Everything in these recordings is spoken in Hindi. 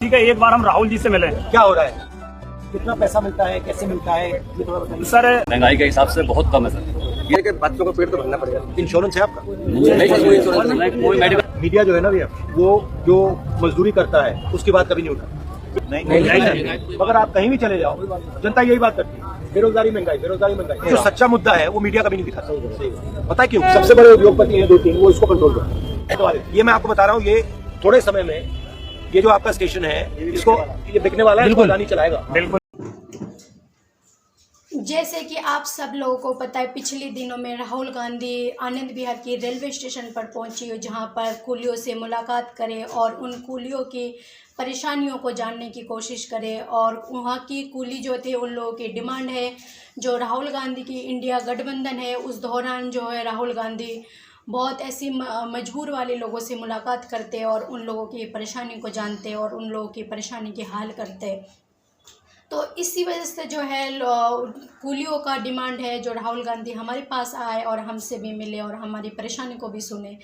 ठीक है, एक बार हम राहुल जी से मिले। क्या हो रहा है, कितना पैसा मिलता है, कैसे मिलता है, ये थोड़ा बताइए। सर महंगाई के हिसाब से बहुत कम है सर। ये कि बच्चों को पेड़ तो भरना पड़ेगा। इंश्योरेंस है आपका? नहीं सर, कोई इंश्योरेंस नहीं, कोई मेडिकल। मीडिया जो है ना भैया, वो जो मजदूरी करता है उसकी बात कभी नहीं उठा। नहीं, मगर आप कहीं भी चले जाओ, जनता यही बात करती है, बेरोजगारी महंगाई, बेरोजगारी महंगाई। जो सच्चा मुद्दा है वो मीडिया कभी नहीं दिखाता। पता है क्यों? सबसे बड़े उद्योगपति हैं 2-3, वो इसको कंट्रोल करते हैं। ये मैं आपको बता रहा हूँ, ये थोड़े समय में ये जो आपका स्टेशन है, इसको ये बिकने वाला है, इसको अडानी चलाएगा। बिल्कुल। जैसे कि आप सब लोगों को पता है, पिछले दिनों में राहुल गांधी आनंद विहार की रेलवे स्टेशन पर पहुंची, जहां पर कुलियों से मुलाकात करे और उन कुलियों की परेशानियों को जानने की कोशिश करे। और वहां की कुली जो थे, उन लोगों की डिमांड है, जो राहुल गांधी की इंडिया गठबंधन है, उस दौरान जो है राहुल गांधी बहुत ऐसी मजबूर वाले लोगों से मुलाकात करते और उन लोगों की परेशानी को जानते और उन लोगों की परेशानी की हाल करते। तो इसी वजह से जो है कुलियों का डिमांड है, जो राहुल गांधी हमारे पास आए और हमसे भी मिले और हमारी परेशानी को भी सुने।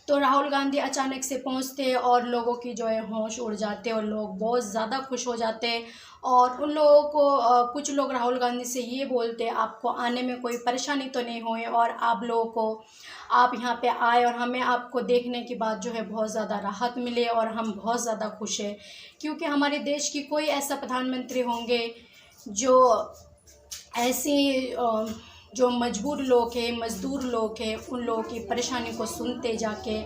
तो राहुल गांधी अचानक से पहुंचते और लोगों की जो है होश उड़ जाते और लोग बहुत ज़्यादा खुश हो जाते। और उन लोगों को कुछ लोग राहुल गांधी से ये बोलते, आपको आने में कोई परेशानी तो नहीं हुई, और आप लोगों को आप यहाँ पे आए और हमें आपको देखने के बाद जो है बहुत ज़्यादा राहत मिले और हम बहुत ज़्यादा खुश हैं, क्योंकि हमारे देश की कोई ऐसा प्रधानमंत्री होंगे जो ऐसी जो मजबूर लोग हैं, मज़दूर लोग हैं, उन लोगों की परेशानी को सुनते जाके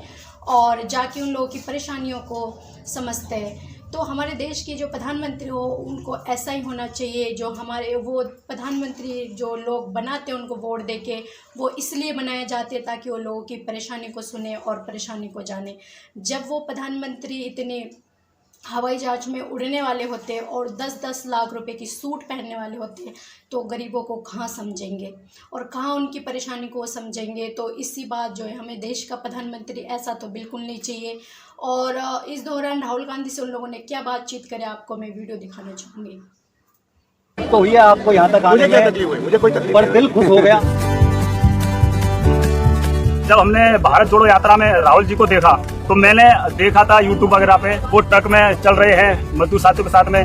और जाके उन लोगों की परेशानियों को समझते हैं। तो हमारे देश के जो प्रधानमंत्री हो, उनको ऐसा ही होना चाहिए। जो हमारे वो प्रधानमंत्री जो लोग बनाते हैं, उनको वोट देके वो इसलिए बनाए जाते हैं ताकि वो लोगों की परेशानी को सुने और परेशानी को जाने। जब वो प्रधानमंत्री इतने हवाई जहाज में उड़ने वाले होते और 10-10 लाख रुपए की सूट पहनने वाले होते, तो गरीबों को कहाँ समझेंगे और कहाँ उनकी परेशानी को समझेंगे। तो इसी बात जो है, हमें देश का प्रधानमंत्री ऐसा तो बिल्कुल नहीं चाहिए। और इस दौरान राहुल गांधी से उन लोगों ने क्या बातचीत करे, आपको मैं वीडियो दिखाना चाहूँगी। तो ये आपको यहाँ तक आने में मुझे कोई तकलीफ, पर दिल खुश हो गया। जब हमने भारत जोड़ो यात्रा में राहुल जी को देखा, तो मैंने देखा था यूट्यूब वगैरह पे, वो ट्रक में चल रहे हैं मजदूर साथियों के साथ में।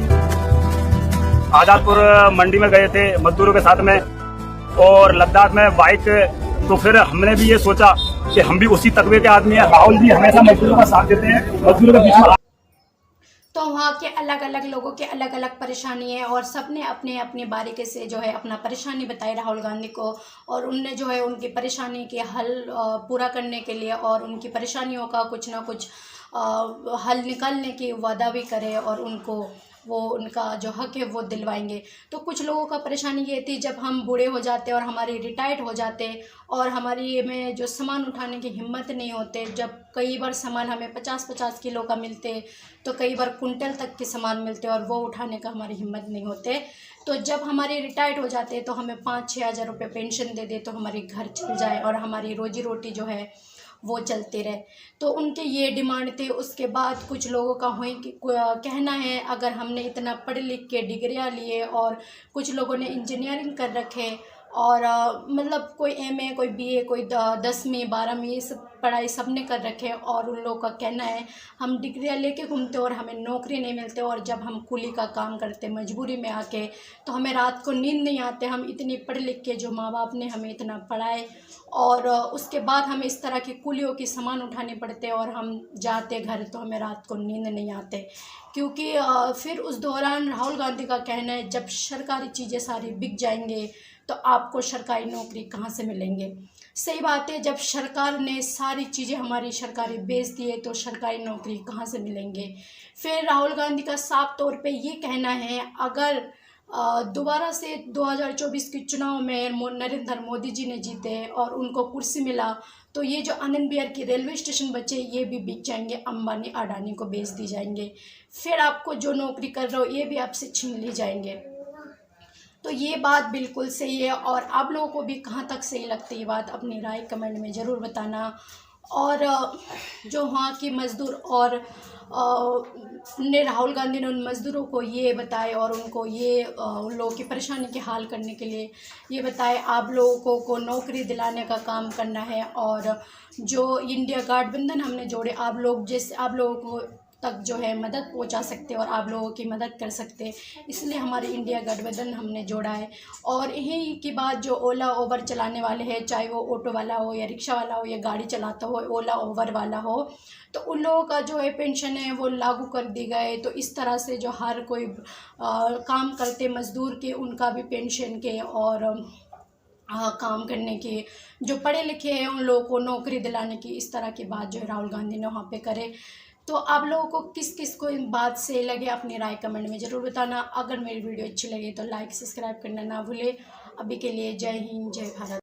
आजादपुर मंडी में गए थे मजदूरों के साथ में, और लद्दाख में बाइक। तो फिर हमने भी ये सोचा कि हम भी उसी तकवे के आदमी हैं। राहुल जी हमेशा मजदूरों का साथ देते हैं, मजदूरों के बीच में। तो वहाँ के अलग अलग लोगों के अलग अलग परेशानी है और सबने अपने अपने बारीकी से जो है अपना परेशानी बताई राहुल गांधी को, और उनने जो है उनकी परेशानी के हल पूरा करने के लिए और उनकी परेशानियों का कुछ ना कुछ हल निकालने की वादा भी करे और उनको वो उनका जो हक है वो दिलवाएंगे। तो कुछ लोगों का परेशानी ये थी, जब हम बूढ़े हो जाते और हमारी रिटायर्ड हो जाते और हमारी में जो सामान उठाने की हिम्मत नहीं होते, जब कई बार सामान हमें 50-50 किलो का मिलते, तो कई बार कुंटल तक के सामान मिलते और वो उठाने का हमारी हिम्मत नहीं होते। तो जब हमारे रिटायर्ड हो जाते तो हमें 5-6 हज़ार रुपये पेंशन दे दे, तो हमारे घर चल जाए और हमारी रोजी रोटी जो है वो चलते रहे। तो उनके ये डिमांड थे। उसके बाद कुछ लोगों का कहना है, अगर हमने इतना पढ़ लिख के डिग्रियाँ लिए और कुछ लोगों ने इंजीनियरिंग कर रखे और मतलब कोई एमए, कोई बीए, कोई 10वीं 12वीं ये सब पढ़ाई सब ने कर रखे, और उन लोगों का कहना है हम डिग्रियाँ लेके घूमते और हमें नौकरी नहीं मिलते, और जब हम कुली का काम करते मजबूरी में आके, तो हमें रात को नींद नहीं आते। हम इतनी पढ़ लिख के, जो माँ बाप ने हमें इतना पढ़ाए, और उसके बाद हमें इस तरह की कुलियों की सामान उठाने पड़ते और हम जाते घर तो हमें रात को नींद नहीं आते। क्योंकि फिर उस दौरान राहुल गांधी का कहना है, जब सरकारी चीज़ें सारी बिक जाएंगे तो आपको सरकारी नौकरी कहाँ से मिलेंगे। सही बात है, जब सरकार ने सारी चीज़ें हमारी सरकारी बेच दी है तो सरकारी नौकरी कहाँ से मिलेंगे। फिर राहुल गांधी का साफ तौर पे ये कहना है, अगर दोबारा से 2024 के चुनाव में नरेंद्र मोदी जी ने जीते और उनको कुर्सी मिला, तो ये जो आनंद विहार की रेलवे स्टेशन बचे ये भी बिक जाएंगे, अंबानी अडानी को बेच दी जाएंगे। फिर आपको जो नौकरी कर रहे हो ये भी आपसे छीन ली जाएंगे। तो ये बात बिल्कुल सही है, और आप लोगों को भी कहाँ तक सही लगती है ये बात, अपनी राय कमेंट में ज़रूर बताना। और जो वहाँ की मज़दूर और ने राहुल गांधी ने उन मज़दूरों को ये बताए और उनको ये उन लोगों की परेशानी के हाल करने के लिए ये बताए, आप लोगों को नौकरी दिलाने का काम करना है। और जो इंडिया गठबंधन हमने जोड़े, आप लोग जैसे आप लोगों को तक जो है मदद पहुंचा सकते और आप लोगों की मदद कर सकते, इसलिए हमारे इंडिया गठबंधन हमने जोड़ा है। और यही की बात जो ओला ओबर चलाने वाले हैं, चाहे वो ऑटो वाला हो या रिक्शा वाला हो या गाड़ी चलाता हो, ओला ओबर वाला हो, तो उन लोगों का जो है पेंशन है वो लागू कर दी गए। तो इस तरह से जो हर कोई काम करते मज़दूर के उनका भी पेंशन के और काम करने की, जो पढ़े लिखे हैं उन लोगों को नौकरी दिलाने की, इस तरह की बात जो है राहुल गांधी ने वहाँ पे करे। तो आप लोगों को किस किस को इन बात से लगे अपनी राय कमेंट में ज़रूर बताना। अगर मेरी वीडियो अच्छी लगे तो लाइक सब्सक्राइब करना ना भूले। अभी के लिए जय हिंद, जय भारत।